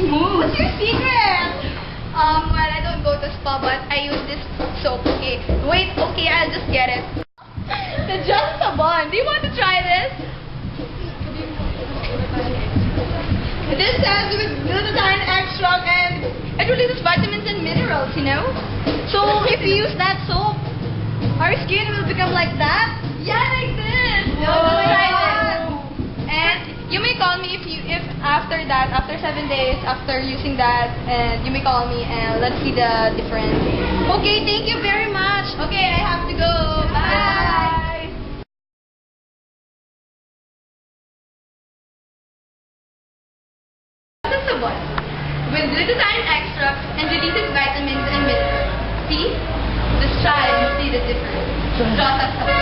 smooth. What's your secret? Well, I don't go to spa, but I use this soap. Okay. Wait, okay, I'll just get it. The Just Sabon. Do you want to try this? This says with glutathione extract and it releases vitamins and minerals, you know? So if you use that soap, our skin will become like that. Yeah, like this. Oh. Try this. And you may call me if after that, after 7 days, after using that, and you may call me and let's see the difference. Okay, thank you very much. Okay, I have to go. Bye. Sabon with glutathione extract and releases vitamins and minerals. See? Just try and see the difference. Just Sabon.